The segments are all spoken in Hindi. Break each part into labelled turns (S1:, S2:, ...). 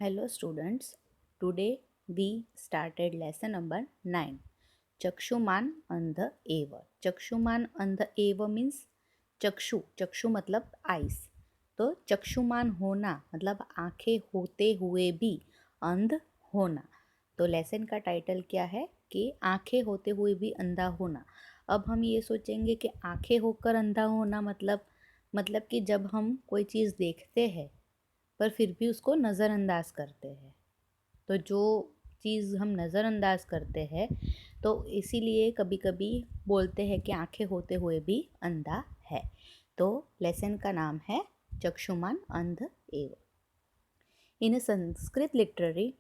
S1: Hello students, today we started lesson number 9. चक्षुमान अंध एव. चक्षुमान अंध एव मीन्स चक्षु मतलब आइस. तो चक्षुमान होना मतलब आंखें होते हुए भी अंध होना. तो लेसन का टाइटल क्या है कि आंखें होते हुए भी अंधा होना. अब हम ये सोचेंगे कि आंखें होकर अंधा होना मतलब कि जब हम कोई चीज़ देखते हैं पर फिर भी उसको नज़रअंदाज करते हैं. तो जो चीज़ हम नज़रअंदाज करते हैं तो इसीलिए कभी कभी बोलते हैं कि आंखें होते हुए भी अंधा है. तो लेसन का नाम है चक्षुमान अंध एव. In Sanskrit literary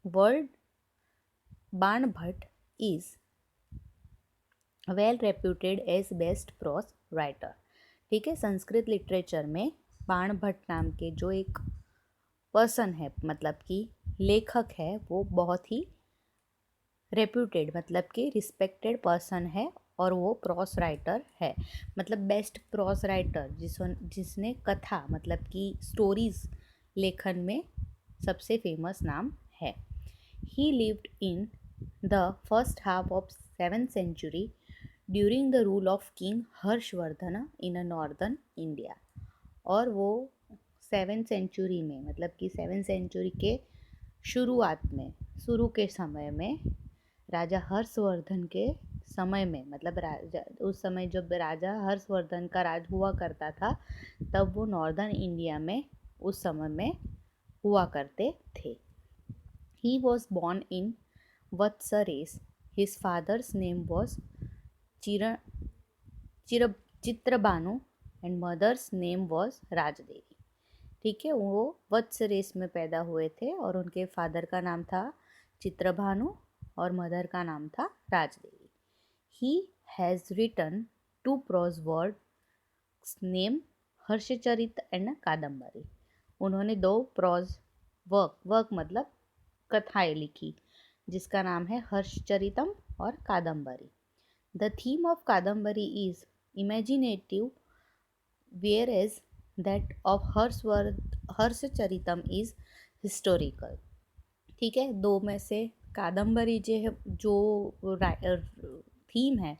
S1: world Banabhatta is well reputed as best prose writer. ठीक है, संस्कृत लिटरेचर में बाणभट्ट नाम के जो एक पर्सन है मतलब कि लेखक है वो बहुत ही रेप्यूटेड मतलब कि रिस्पेक्टेड पर्सन है और वो प्रोस राइटर है. मतलब बेस्ट प्रोस राइटर जिसने कथा मतलब कि स्टोरीज लेखन में सबसे फेमस नाम है. He lived in the first half of 7th century during the rule of king Harshavardhana in northern India. और वो 7th सेंचुरी में मतलब कि 7th सेंचुरी के शुरू के समय में राजा हर्षवर्धन के समय में मतलब उस समय जब राजा हर्षवर्धन का राज हुआ करता था तब वो नॉर्दर्न इंडिया में उस समय में हुआ करते थे. ही वॉज बॉर्न इन वत्सरेस. हिज फादर्स नेम वॉज चिर Chitrabhanu and mother's name was Rajdevi. ठीक है, वो वत्सरेस में पैदा हुए थे और उनके फादर का नाम था चित्रभानु और मदर का नाम था Rajdevi. He has written 2 prose works name Harshacharita and Kadambari. उन्होंने 2 प्रोज वर्क मतलब कथाएं लिखी जिसका नाम है हर्षचरितम और Kadambari. The theme of Kadambari is imaginative whereas that of Harshacharitam is historical. ठीक है, दो में से कादम्बरी जो थीम है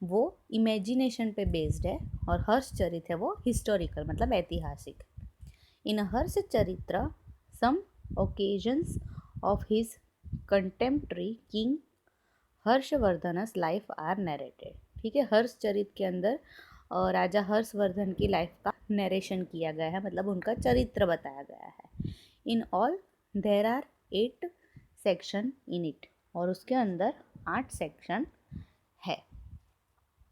S1: वो इमेजिनेशन पे बेस्ड है और हर्षचरित है वो हिस्टोरिकल मतलब ऐतिहासिक. In Harshacharitra some occasions of his contemporary king Harshavardhan's life are narrated. ठीक है, हर्षचरित के अंदर राजा हर्षवर्धन की लाइफ का नरेशन किया गया है मतलब उनका चरित्र बताया गया है. In all there are 8 section in it. और उसके अंदर 8 सेक्शन है.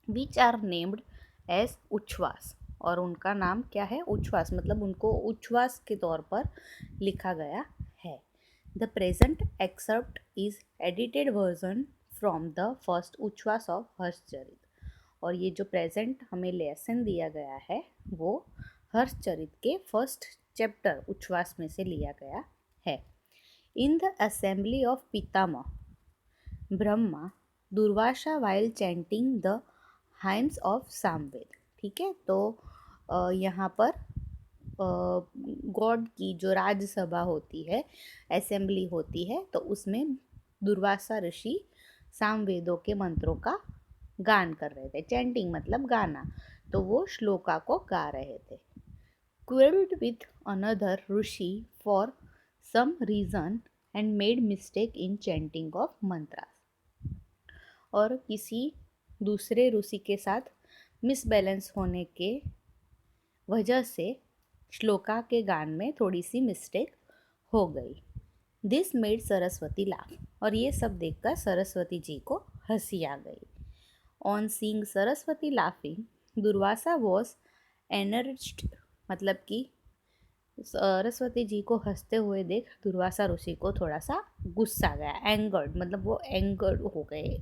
S1: Which are named as Ucchvasa. और उनका नाम क्या है उच्छ्वास मतलब उनको उच्छ्वास के तौर पर लिखा गया है. The present excerpt is edited version from the first Ucchvasa of Harshacharit. और ये जो प्रेजेंट हमें लेसन दिया गया है वो हर्षचरित के फर्स्ट चैप्टर उच्छ्वास में से लिया गया है. In the assembly of Pitamah Brahma Durvasa while chanting the hymns of Samaveda. ठीक है, तो यहाँ पर गॉड की जो राज्यसभा होती है असेंबली होती है तो उसमें दुर्वासा ऋषि सामवेदों के मंत्रों का गान कर रहे थे. चैंटिंग मतलब गाना, तो वो श्लोका को गा रहे थे. Quarrelled with another rishi for some reason and made mistake in chanting of mantras. और किसी दूसरे ऋषि के साथ मिसबैलेंस होने के वजह से श्लोका के गान में थोड़ी सी मिस्टेक हो गई. This made Saraswati laugh. और ये सब देखकर सरस्वती जी को हंसी आ गई. On seeing Saraswati laughing Durvasa was angered. मतलब कि सरस्वती जी को हंसते हुए देख दुर्वासा ऋषि को थोड़ा सा गुस्सा गया. एंगर्ड मतलब वो एंगर्ड हो गए.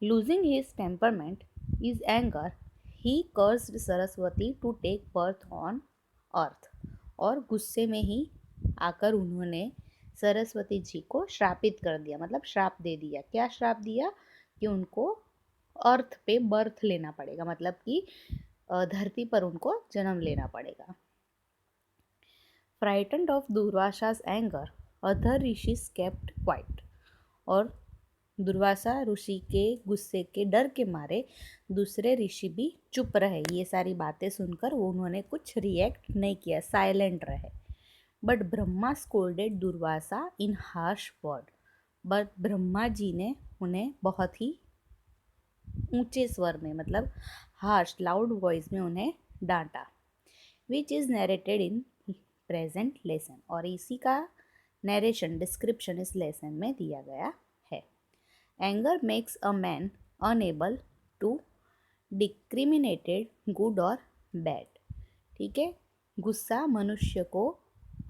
S1: Losing his temperament is anger he cursed Saraswati to take birth on earth. और गुस्से में ही आकर उन्होंने सरस्वती जी को श्रापित कर दिया मतलब श्राप दे दिया. क्या श्राप दिया कि उनको अर्थ पे बर्थ लेना पड़ेगा मतलब कि धरती पर उनको जन्म लेना पड़ेगा. Frightened of Durvasa's anger other rishis kept quiet. और दुर्वासा ऋषि के गुस्से के डर के मारे दूसरे ऋषि भी चुप रहे। ये सारी बातें सुनकर उन्होंने कुछ रिएक्ट नहीं किया, साइलेंट रहे। But Brahma scolded Durvasa in harsh word. But Brahma ji ने उन्हें बहुत ही ऊंचे स्वर में, मतलब हार्श लाउड वॉइस में उन्हें डांटा। Which is narrated in present lesson. और इसी का नरेशन, डिस्क्रिप्शन इस लेसन में दिया गया है। Anger makes a man unable to discriminated good और बैड। ठीक है, गुस्सा मनुष्य को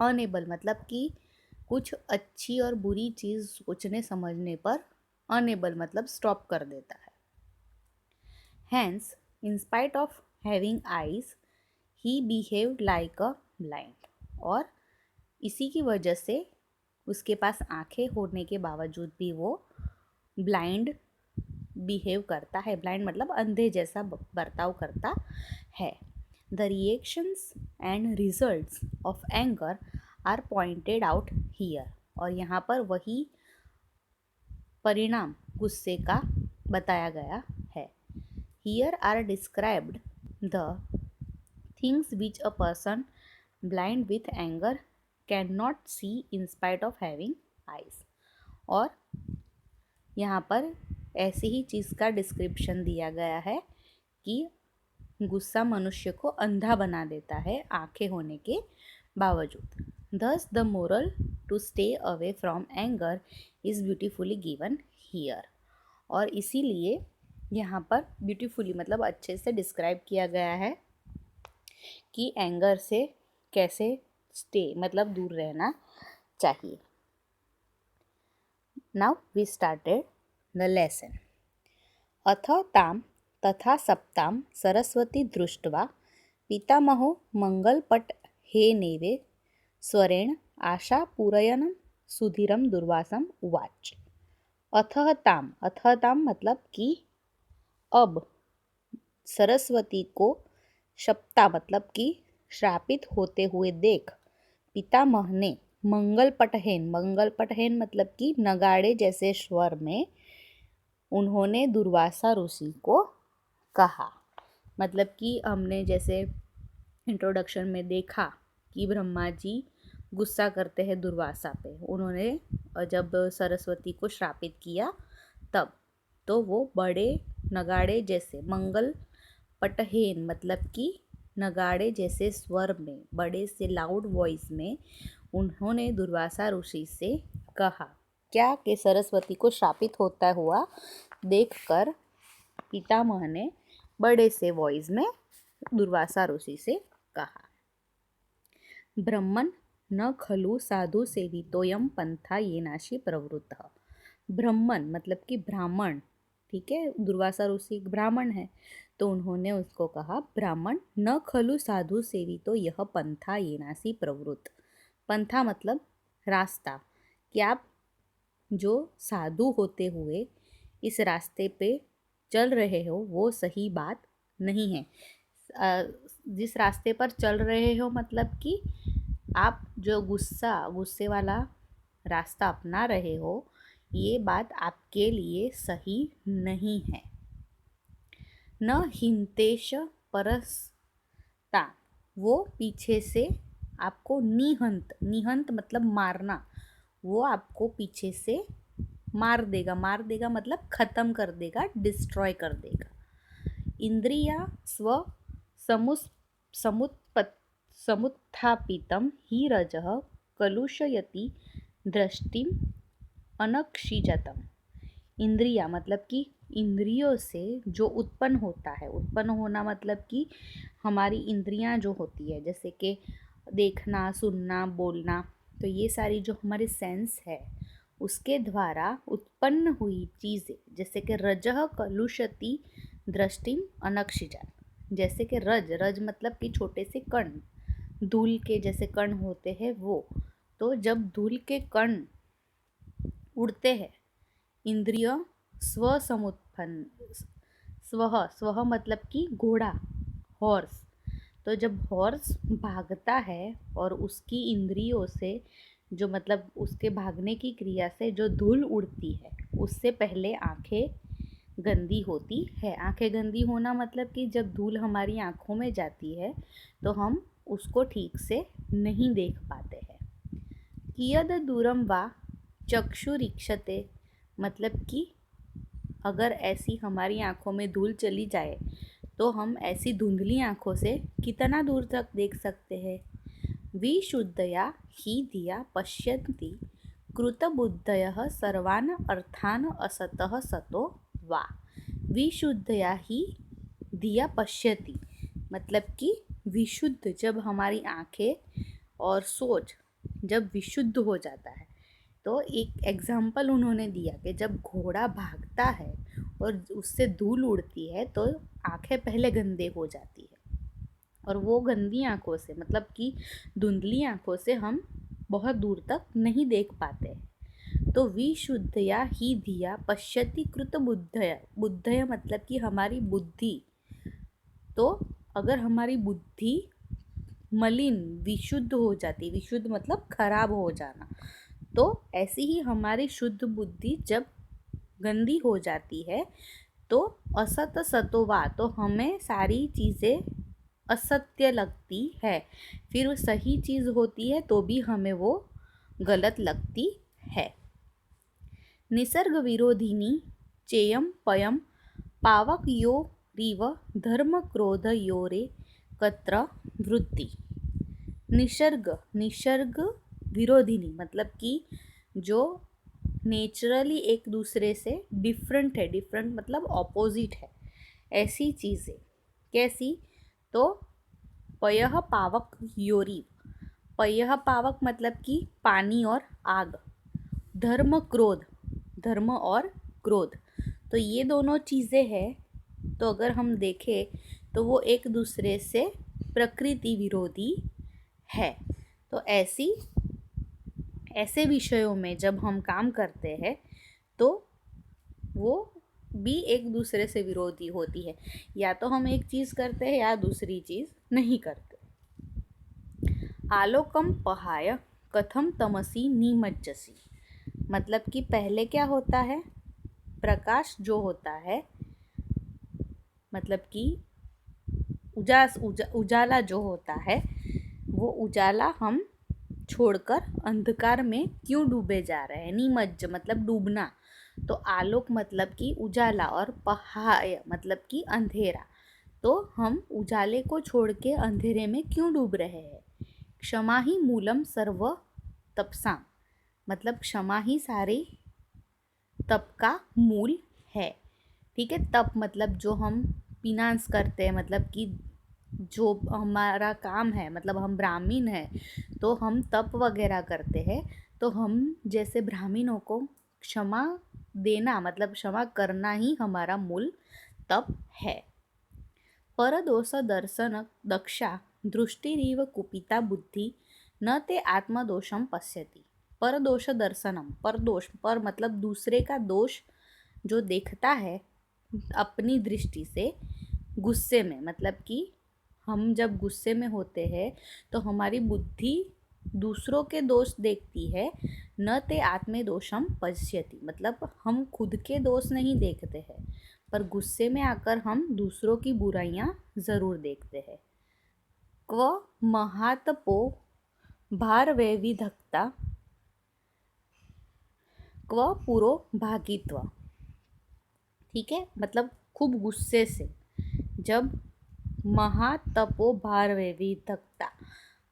S1: अनएबल मतलब कि कुछ अच्छी और बुरी चीज़ सोचने समझने पर अनएबल मतलब स्टॉप कर देता है। Hence in spite of having eyes he behaved like a blind. और इसी की वजह से उसके पास आंखें होने के बावजूद भी वो ब्लाइंड बिहेव करता है। ब्लाइंड मतलब अंधे जैसा बर्ताव करता है। The reactions and results of anger are pointed out here. और यहाँ पर वही परिणाम गुस्से का बताया गया है। Here are described the things which a person blind with anger can not see in spite of having eyes. और यहाँ पर ऐसे ही चीज़ का डिस्क्रिप्शन दिया गया है कि गुस्सा मनुष्य को अंधा बना देता है आंखें होने के बावजूद। Thus the moral to stay away from anger is beautifully given here। और इसीलिए यहाँ पर ब्यूटीफुली मतलब अच्छे से डिस्क्राइब किया गया है कि एंगर से कैसे स्टे मतलब दूर रहना चाहिए। Now we started the lesson. अथ ताम तथा सप्ताम सरस्वती दृष्ट्वा पितामहो मंगलपट हे नेवे स्वरेण आशा पूरयन सुधीरम दुर्वासम उवाच। अथः ताम मतलब कि अब सरस्वती को शप्ता मतलब कि श्रापित होते हुए देख पितामह ने मंगलपटहेन मतलब कि नगाड़े जैसे स्वर में उन्होंने दुर्वासा ऋषि को कहा। मतलब कि हमने जैसे इंट्रोडक्शन में देखा कि ब्रह्मा जी गुस्सा करते हैं दुर्वासा पे। उन्होंने जब सरस्वती को श्रापित किया तब तो वो बड़े नगाड़े जैसे मंगल पटहेन मतलब कि नगाड़े जैसे स्वर में बड़े से लाउड वॉइस में उन्होंने दुर्वासा ऋषि से कहा क्या कि सरस्वती को श्रापित होता हुआ देखकर पितामह ने बड़े से वॉइस में दुर्वासा ऋषि से कहा। ब्रह्मन न खलु साधु सेवितोयम पंथा ये नाशी प्रवृत्त। ब्रह्मन मतलब कि ब्राह्मण, ठीक है, दुर्वासा ऋषि एक ब्राह्मण है तो उन्होंने उसको कहा ब्राह्मण न खलु साधु सेवितो यह पंथा ये नासी प्रवृत्त। पंथा मतलब रास्ता, कि आप जो साधु होते हुए इस रास्ते पे चल रहे हो वो सही बात नहीं है। जिस रास्ते पर चल रहे हो मतलब कि आप जो गुस्से वाला रास्ता अपना रहे हो ये बात आपके लिए सही नहीं है। न हिंतेश परस्ता, वो पीछे से आपको निहंत मतलब मारना, वो आपको पीछे से मार देगा मतलब ख़त्म कर देगा, डिस्ट्रॉय कर देगा। इंद्रिया स्व समुत्थापितं हि रजः कलुषयति दृष्टिम अनक्षिजतम। इंद्रिया मतलब कि इंद्रियों से जो उत्पन्न होता है, उत्पन्न होना मतलब कि हमारी इंद्रियां जो होती है जैसे कि देखना, सुनना, बोलना, तो ये सारी जो हमारी सेंस है उसके द्वारा उत्पन्न हुई चीज़ें जैसे कि रजः कलुषति दृष्टिम अनक्षिजत। जैसे कि रज मतलब कि छोटे से कण, धूल के जैसे कण होते हैं वो, तो जब धूल के कण उड़ते हैं इंद्रिय स्व मतलब कि घोड़ा, हॉर्स, तो जब हॉर्स भागता है और उसकी इंद्रियों से जो मतलब उसके भागने की क्रिया से जो धूल उड़ती है उससे पहले आंखें गंदी होती है। आंखें गंदी होना मतलब कि जब धूल हमारी आंखों में जाती है तो हम उसको ठीक से नहीं देख पाते हैं। कियद दूरम वा चक्षुरीक्षते, मतलब कि अगर ऐसी हमारी आंखों में धूल चली जाए तो हम ऐसी धुंधली आंखों से कितना दूर तक देख सकते हैं। विशुद्धया ही धिया पश्यन्ति कृतबुद्धयः सर्वान् अर्थान् असतः सतो वा। विशुद्धया ही धिया पश्यति, मतलब कि विशुद्ध, जब हमारी आंखें और सोच जब विशुद्ध हो जाता है। तो एक एग्जाम्पल उन्होंने दिया कि जब घोड़ा भागता है और उससे धूल उड़ती है तो आंखें पहले गंदे हो जाती है, और वो गंदी आंखों से मतलब कि धुंधली आंखों से हम बहुत दूर तक नहीं देख पाते हैं। तो विशुद्धया ही धिया पश्यति कृत बुद्धय, बुद्धय मतलब कि हमारी बुद्धि। तो अगर हमारी बुद्धि मलिन विशुद्ध हो जाती, विशुद्ध मतलब खराब हो जाना, तो ऐसी ही हमारी शुद्ध बुद्धि जब गंदी हो जाती है तो असत सतोवा, तो हमें सारी चीज़ें असत्य लगती है। फिर वो सही चीज़ होती है तो भी हमें वो गलत लगती है। निसर्ग विरोधिनी चेयम पयम पावक यो रिव धर्म क्रोध योरे कत्र वृत्ति। निसर्ग विरोधिनी मतलब कि जो नेचुरली एक दूसरे से डिफरेंट है, डिफरेंट मतलब ऑपोजिट है, ऐसी चीज़ें कैसी। तो पयः पावक योरी, पयः पावक मतलब कि पानी और आग, धर्म क्रोध, धर्म और क्रोध, तो ये दोनों चीज़ें हैं। तो अगर हम देखें तो वो एक दूसरे से प्रकृति विरोधी है। तो ऐसे विषयों में जब हम काम करते हैं तो वो भी एक दूसरे से विरोधी होती है, या तो हम एक चीज़ करते हैं या दूसरी चीज़ नहीं करते। आलोकम पहाय कथम तमसी निमज्जसी, मतलब कि पहले क्या होता है, प्रकाश जो होता है मतलब कि उजाला जो होता है, वो उजाला हम छोड़कर अंधकार में क्यों डूबे जा रहे हैं। निमज्ज मतलब डूबना, तो आलोक मतलब कि उजाला और पहाय मतलब कि अंधेरा, तो हम उजाले को छोड़ के अंधेरे में क्यों डूब रहे हैं। क्षमा ही मूलम सर्व तपसाम, मतलब क्षमा ही सारे तप का मूल है। ठीक है, तप मतलब जो हम पिनांस करते हैं, मतलब कि जो हमारा काम है, मतलब हम ब्राह्मीण हैं तो हम तप वगैरह करते हैं, तो हम जैसे ब्राह्मणों को क्षमा देना मतलब क्षमा करना ही हमारा मूल तप है। परदोष दर्शन दक्षा दृष्टिरिव कुपिता बुद्धि न ते आत्मदोषम पश्यति। परदोष दर्शनम, परदोष पर मतलब दूसरे का दोष जो देखता है अपनी दृष्टि से, गुस्से में मतलब कि हम जब गुस्से में होते हैं तो हमारी बुद्धि दूसरों के दोष देखती है। न ते आत्मे दोषम पश्यति, मतलब हम खुद के दोष नहीं देखते हैं, पर गुस्से में आकर हम दूसरों की बुराइयां ज़रूर देखते हैं। क्व महातपो भार वैविधक्ता क्व पुरो भागित्व। ठीक है, मतलब खूब गुस्से से, जब महातपो भार वैविधक्ता,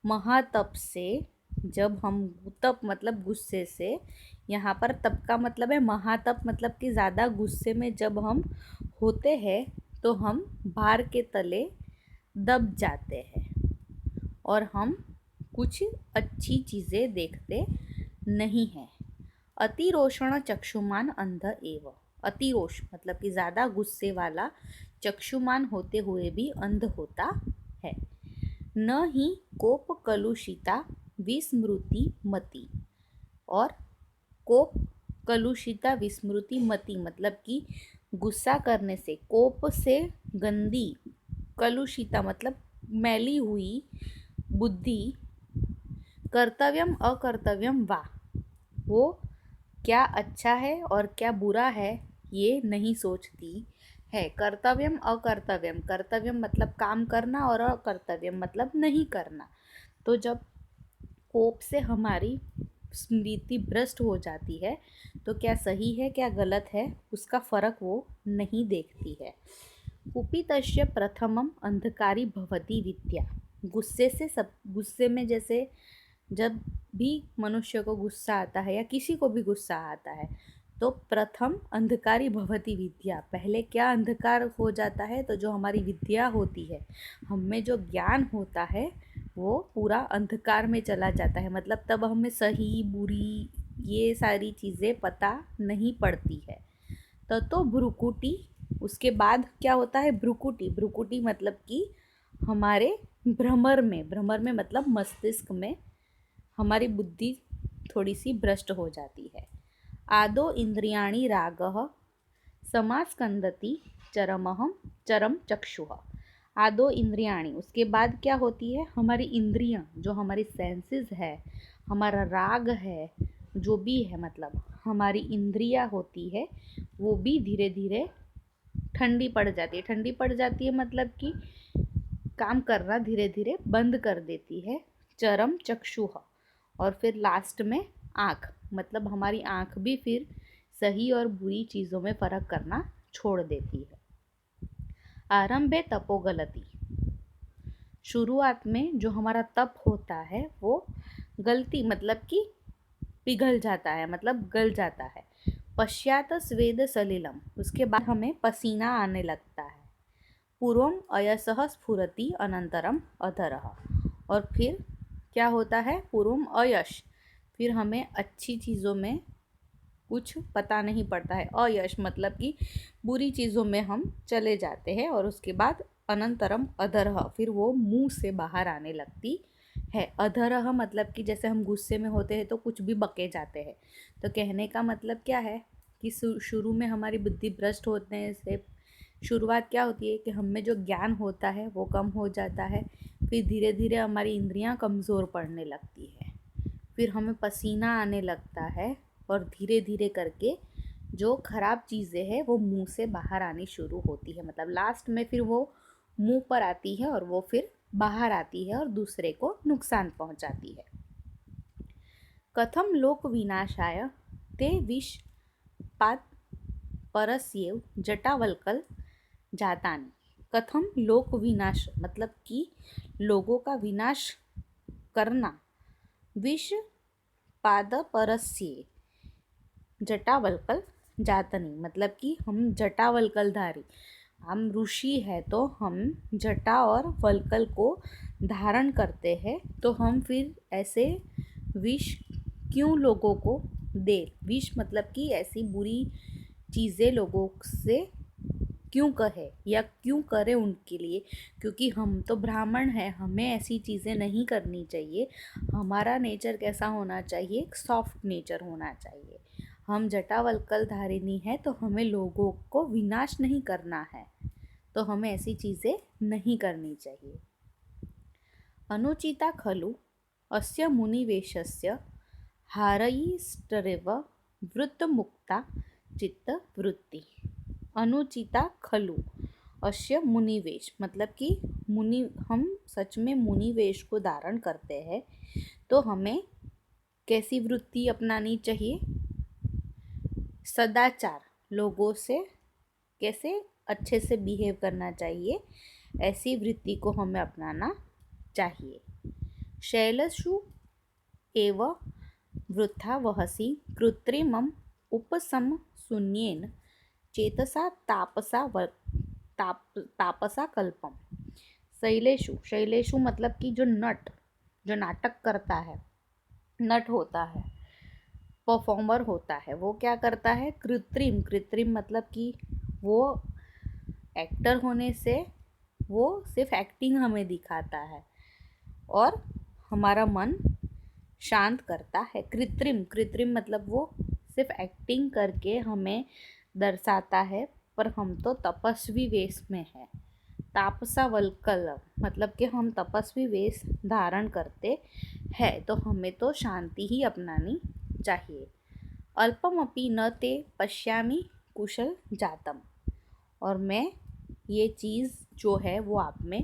S1: महातप से जब हम, तप मतलब गुस्से से, यहाँ पर तप का मतलब है महातप, मतलब कि ज़्यादा गुस्से में जब हम होते हैं तो हम भार के तले दब जाते हैं और हम कुछ अच्छी चीज़ें देखते नहीं हैं। अतिरोषण चक्षुमान अंध एव, अतिरोष मतलब कि ज़्यादा गुस्से वाला चक्षुमान होते हुए भी अंध होता है। न ही कोप कलुषिता विस्मृति मति, और कोप कलुषिता विस्मृति मति मतलब कि गुस्सा करने से, कोप से गंदी, कलुषिता मतलब मैली हुई बुद्धि कर्तव्यम अकर्तव्यम वा, वो क्या अच्छा है और क्या बुरा है ये नहीं सोचती है। कर्तव्यम अकर्तव्यम, कर्तव्यम मतलब काम करना और अकर्तव्यम मतलब नहीं करना। तो जब कोप से हमारी स्मृति भ्रष्ट हो जाती है तो क्या सही है क्या गलत है उसका फर्क वो नहीं देखती है। कुपितस्य प्रथमम अंधकारी भवति विद्या, गुस्से में जैसे जब भी मनुष्य को गुस्सा आता है या किसी को भी गुस्सा आता है तो प्रथम अंधकारी भवति विद्या, पहले क्या अंधकार हो जाता है, तो जो हमारी विद्या होती है, हम में जो ज्ञान होता है वो पूरा अंधकार में चला जाता है। मतलब तब हमें सही बुरी ये सारी चीज़ें पता नहीं पड़ती है। तो भ्रुकुटी, उसके बाद क्या होता है, भ्रुकुटी। भ्रुकुटी मतलब कि हमारे भ्रमर में मतलब मस्तिष्क में हमारी बुद्धि थोड़ी सी भ्रष्ट हो जाती है। आदो इंद्रियाणि रागः समास्कंदति चरम चक्षुः। आदो इंद्रियाणि, उसके बाद क्या होती है, हमारी इंद्रियां, जो हमारी सेंसेस है, हमारा राग है, जो भी है, मतलब हमारी इंद्रियां होती है वो भी धीरे धीरे ठंडी पड़ जाती है। ठंडी पड़ जाती है मतलब कि काम करना धीरे धीरे बंद कर देती है। चरम चक्षुः, और फिर लास्ट में आँख, मतलब हमारी आँख भी फिर सही और बुरी चीज़ों में फ़र्क करना छोड़ देती है। आरंभे तपोगलति, शुरुआत में जो हमारा तप होता है वो गलती मतलब कि पिघल जाता है, मतलब गल जाता है। पश्चात स्वेद सलिलम, उसके बाद हमें पसीना आने लगता है। पूर्वम अयसः स्फुरति अनंतरम अधरः, और फिर क्या होता है, पूर्वम अयश, फिर हमें अच्छी चीज़ों में कुछ पता नहीं पड़ता है। अयश मतलब कि बुरी चीज़ों में हम चले जाते हैं, और उसके बाद अनंतरम अधरः, फिर वो मुंह से बाहर आने लगती है। अधरः मतलब कि जैसे हम गुस्से में होते हैं तो कुछ भी बके जाते हैं। तो कहने का मतलब क्या है कि शुरू में हमारी बुद्धि भ्रष्ट होने से शुरुआत क्या होती है कि हम में जो ज्ञान होता है वो कम हो जाता है। फिर धीरे धीरे हमारी इंद्रियां कमज़ोर पड़ने लगती है, फिर हमें पसीना आने लगता है, और धीरे धीरे करके जो ख़राब चीज़ें हैं वो मुंह से बाहर आनी शुरू होती है। मतलब लास्ट में फिर वो मुंह पर आती है और वो फिर बाहर आती है और दूसरे को नुकसान पहुंचाती है। कथम लोक विनाशाय ते विषपात परस्येव जटावल्कल जातानि। कथम लोक विनाश मतलब कि लोगों का विनाश करना। विष पाद परस्य जटावल्कल जातनी मतलब कि हम जटावल्कलधारी, हम ऋषि है तो हम जटा और वल्कल को धारण करते हैं, तो हम फिर ऐसे विष क्यों लोगों को दे। विष मतलब कि ऐसी बुरी चीज़ें लोगों से क्यों कहे या क्यों करे उनके लिए, क्योंकि हम तो ब्राह्मण हैं, हमें ऐसी चीज़ें नहीं करनी चाहिए। हमारा नेचर कैसा होना चाहिए, एक सॉफ्ट नेचर होना चाहिए। हम जटावल्कल धारिणी है तो हमें लोगों को विनाश नहीं करना है, तो हमें ऐसी चीज़ें नहीं करनी चाहिए। अनुचिता खलु अस्य मुनिवेशस्य हारयिष्टरेव वृत्तमुक्ता चित्तवृत्ति। अनुचिता खलु अस्य मुनिवेश मतलब कि मुनि, हम सच में मुनिवेश को धारण करते हैं तो हमें कैसी वृत्ति अपनानी चाहिए, सदाचार, लोगों से कैसे अच्छे से बिहेव करना चाहिए, ऐसी वृत्ति को हमें अपनाना चाहिए। शैलसु एव वृथा वहसि कृत्रिमम उपसम शून्येन चेतसा तापसा कल्पम। शैलेशु मतलब कि जो नाटक करता है, नट होता है, परफॉर्मर होता है, वो क्या करता है, कृत्रिम मतलब कि वो एक्टर होने से वो सिर्फ एक्टिंग हमें दिखाता है और हमारा मन शांत करता है। कृत्रिम मतलब वो सिर्फ एक्टिंग करके हमें दर्शाता है, पर हम तो तपस्वी वेश में हैं, तापसा वल्कल, मतलब कि हम तपस्वी वेश धारण करते हैं तो हमें तो शांति ही अपनानी चाहिए। अल्पमपि न ते पश्यामि कुशल जातम, और मैं ये चीज़ जो है वो आप में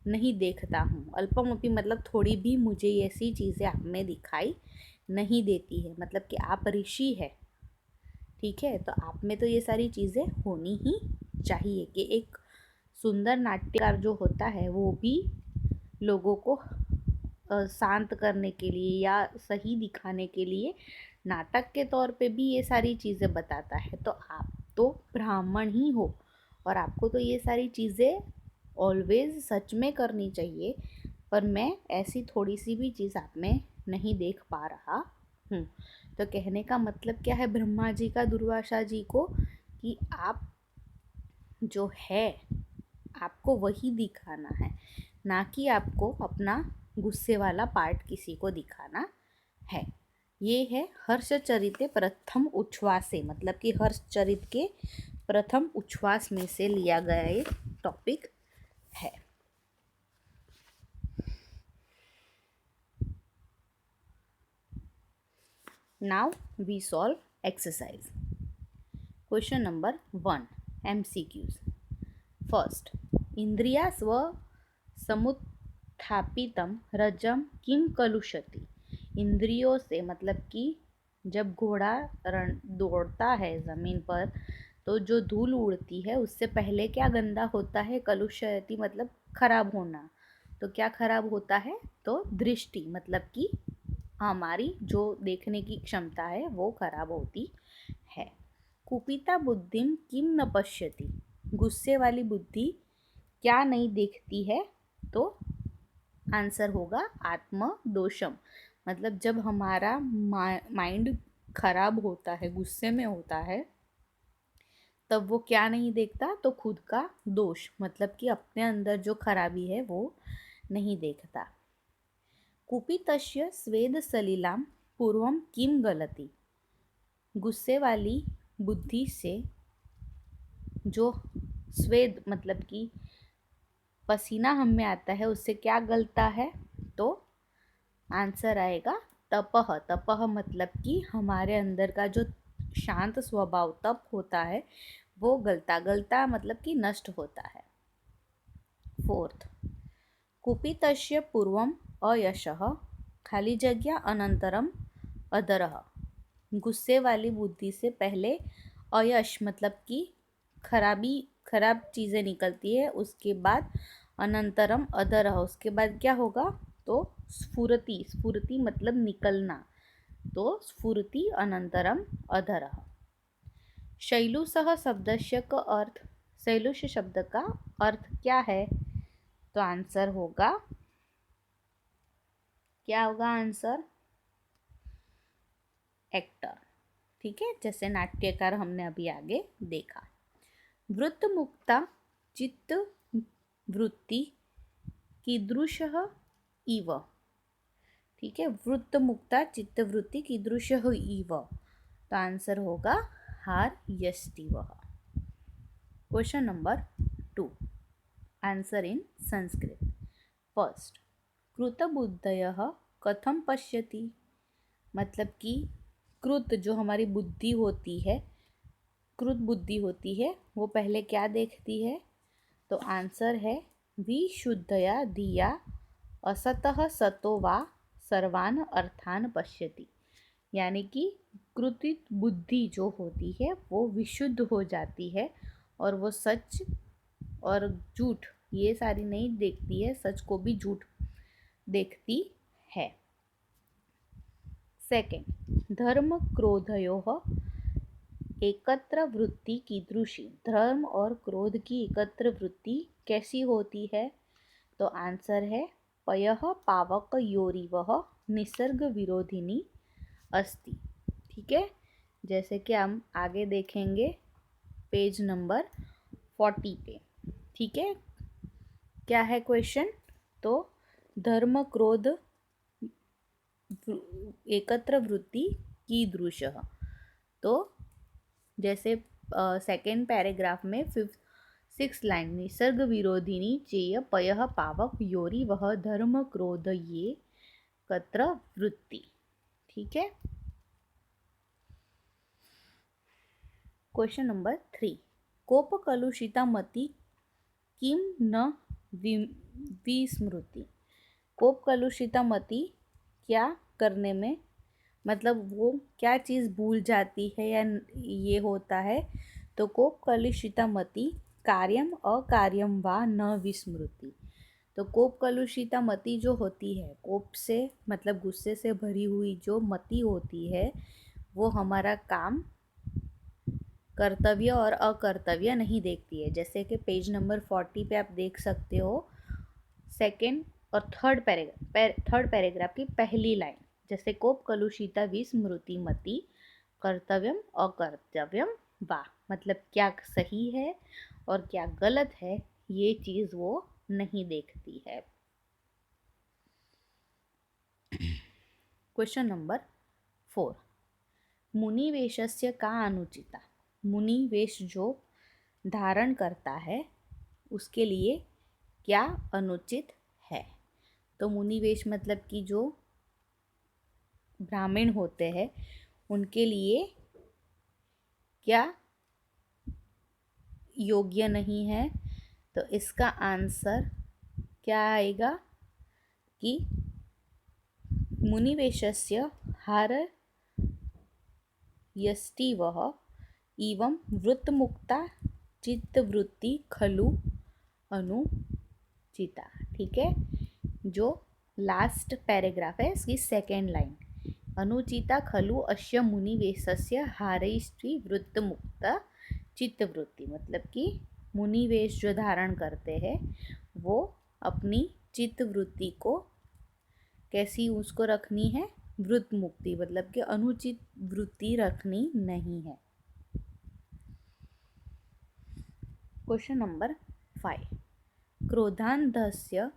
S1: नहीं देखता हूँ। अल्पमपि मतलब थोड़ी भी मुझे ऐसी चीज़ें आप में दिखाई नहीं देती है, मतलब कि आप ऋषि है, ठीक है, तो आप में तो ये सारी चीज़ें होनी ही चाहिए कि एक सुंदर नाट्यकार जो होता है वो भी लोगों को शांत करने के लिए या सही दिखाने के लिए नाटक के तौर पे भी ये सारी चीज़ें बताता है। तो आप तो ब्राह्मण ही हो और आपको तो ये सारी चीज़ें ऑलवेज सच में करनी चाहिए, पर मैं ऐसी थोड़ी सी भी चीज़ आप में नहीं देख पा रहा हूँ। तो कहने का मतलब क्या है ब्रह्मा जी का दुर्वासा जी को, कि आप जो है आपको वही दिखाना है, ना कि आपको अपना गुस्से वाला पार्ट किसी को दिखाना है। ये है हर्षचरिते प्रथम उच्छ्वासे, मतलब कि हर्षचरित के प्रथम उच्छ्वास में से लिया गया ये टॉपिक है। Now we solve exercise. Question number 1, MCQs। First, इंद्रिया स्व समुत्थापितम रजम किम कलुषति। इंद्रियों से, मतलब कि जब घोड़ा दौड़ता है ज़मीन पर तो जो धूल उड़ती है उससे पहले क्या गंदा होता है, कलुषयति मतलब खराब होना। तो क्या खराब होता है, तो दृष्टि, मतलब कि हमारी जो देखने की क्षमता है वो खराब होती है। कुपिता बुद्धिम किम न पश्यति, गुस्से वाली बुद्धि क्या नहीं देखती है, तो आंसर होगा आत्म दोषम, मतलब जब हमारा माइंड खराब होता है, गुस्से में होता है, तब वो क्या नहीं देखता, तो खुद का दोष, मतलब कि अपने अंदर जो खराबी है वो नहीं देखता। कुपितस्य स्वेद सलिलाम पूर्वम किम गलती, गुस्से वाली बुद्धि से जो स्वेद मतलब कि पसीना हम में आता है उससे क्या गलता है, तो आंसर आएगा तपह। तपह मतलब कि हमारे अंदर का जो शांत स्वभाव तप होता है वो गलता, गलता मतलब कि नष्ट होता है। फोर्थ, कुपितस्य पूर्वम अयशः खाली जगह अनंतरम अधरः, गुस्से वाली बुद्धि से पहले अयश मतलब कि खराब चीज़ें निकलती है, उसके बाद अनंतरम अधरः, उसके बाद क्या होगा, तो स्फुरति, स्फुरति मतलब निकलना, तो स्फुरति अनंतरम अधरः। शैलुषः शब्दस्य का अर्थ, शैलुष शब्द का अर्थ क्या है, तो आंसर होगा, क्या होगा आंसर, एक्टर, ठीक है, जैसे नाट्यकार हमने अभी आगे देखा। वृत्त मुक्ता चित्त वृत्ति कीदृशः इव, ठीक है, वृत्त मुक्ता चित्त वृत्ति कीदृशः इव, तो आंसर होगा हार यष्टिव। Question number 2, answer in Sanskrit. First, कृतबुद्धयः कथम पश्यति, मतलब कि कृत जो हमारी बुद्धि होती है, कृत बुद्धि होती है, वो पहले क्या देखती है, तो आंसर है विशुद्धया धिया असतः सतो वा सर्वान अर्थान पश्यति, यानी कि कृतित बुद्धि जो होती है वो विशुद्ध हो जाती है और वो सच और झूठ ये सारी नहीं देखती है, सच को भी झूठ देखती है। सेकेंड, धर्म क्रोधयोः एकत्र वृत्ति कीदृशी, धर्म और क्रोध की एकत्र वृत्ति कैसी होती है, तो आंसर है पयः पावकयोरिवः निसर्ग विरोधिनी अस्ति, ठीक है, जैसे कि हम आगे देखेंगे पेज नंबर 40 पे, ठीक है। क्या है क्वेश्चन, तो धर्म क्रोध एकत्र वृत्ति कीदृशः, तो जैसे सेकेंड पैराग्राफ में 5th 6 लाइन, निसर्ग विरोधिनी चेय पयः पावक योरी वह धर्म क्रोध ये कत्र वृत्ति। ठीक है। क्वेश्चन नंबर 3, कोप कलुषिता मति किम न विस्मृति। कोप कलुषिता मति क्या करने में, मतलब वो क्या चीज़ भूल जाती है या ये होता है। तो कोप कलुषिता मति कार्यम अकार्यम वा न विस्मृति। तो कोप कलुषिता मति जो होती है, कोप से मतलब गुस्से से भरी हुई जो मति होती है, वो हमारा काम, कर्तव्य और अकर्तव्य नहीं देखती है। जैसे कि पेज नंबर 40 पे आप देख सकते हो, सेकेंड और थर्ड पैराग्राफ की पहली लाइन, जैसे कोप कलुषिता विस्मृति मति कर्तव्यम अकर्तव्यम वा, मतलब क्या सही है और क्या गलत है ये चीज़ वो नहीं देखती है। क्वेश्चन नंबर 4, मुनिवेशस्य का अनुचिता। मुनिवेश जो धारण करता है उसके लिए क्या अनुचित है। तो मुनिवेश मतलब कि जो ब्राह्मण होते हैं उनके लिए क्या योग्य नहीं है। तो इसका आंसर क्या आएगा कि मुनिवेशस्य हार यष्टिवः एवं वृत्तमुक्ता चित्तवृत्ति खलु अनुचिता। ठीक है। जो लास्ट पैराग्राफ है इसकी सेकेंड लाइन, अनुचिता खलु अस्य मुनिवेशस्य हारैष्टि वृत्तमुक्ता चित्तवृत्ति, मतलब कि मुनिवेश जो धारण करते हैं वो अपनी चित्तवृत्ति को कैसी उसको रखनी है, वृत्त मुक्ति, मतलब कि अनुचित वृत्ति रखनी नहीं है। क्वेश्चन नंबर 5, क्रोधांधस्य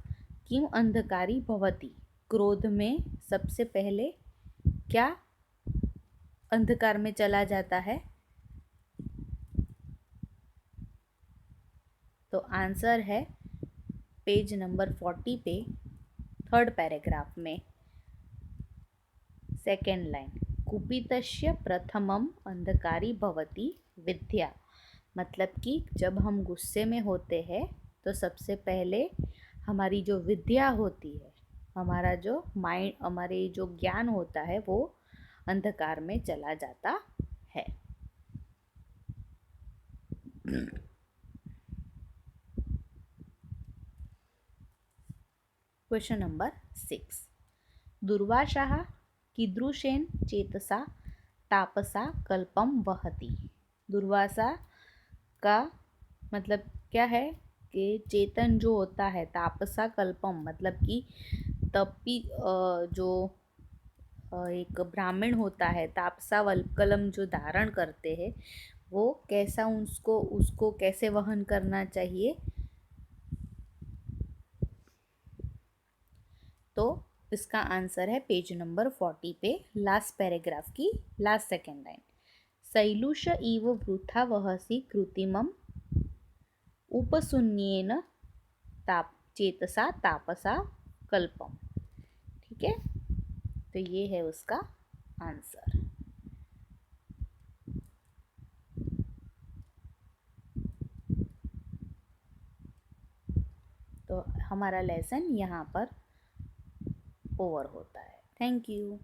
S1: किम अंधकारी भवति। क्रोध में सबसे पहले क्या अंधकार में चला जाता है। तो आंसर है पेज नंबर 40 पे थर्ड पैराग्राफ में सेकेंड लाइन, कुपितस्य प्रथमम अंधकारी भवति विद्या, मतलब कि जब हम गुस्से में होते हैं तो सबसे पहले हमारी जो विद्या होती है, हमारा जो माइंड, हमारे जो ज्ञान होता है वो अंधकार में चला जाता है। क्वेश्चन नंबर 6, दुर्वासाः कीदृशेन चेतसा तापसा कल्पम वहति। दुर्वासा का मतलब क्या है कि चेतन जो होता है, तापसा कल्पम मतलब कि तपी जो एक ब्राह्मण होता है, तापसा कलम जो धारण करते हैं वो कैसा, उसको कैसे वहन करना चाहिए। तो इसका आंसर है पेज नंबर 40 पे लास्ट पैराग्राफ की लास्ट सेकेंड लाइन, शैलूष इव वृथा वहसि कृत्रिमम उपशून्येन ताप चेतसा तापसा कल्पम। ठीक है। तो ये है उसका आंसर। तो हमारा लेसन यहाँ पर ओवर होता है। Thank you.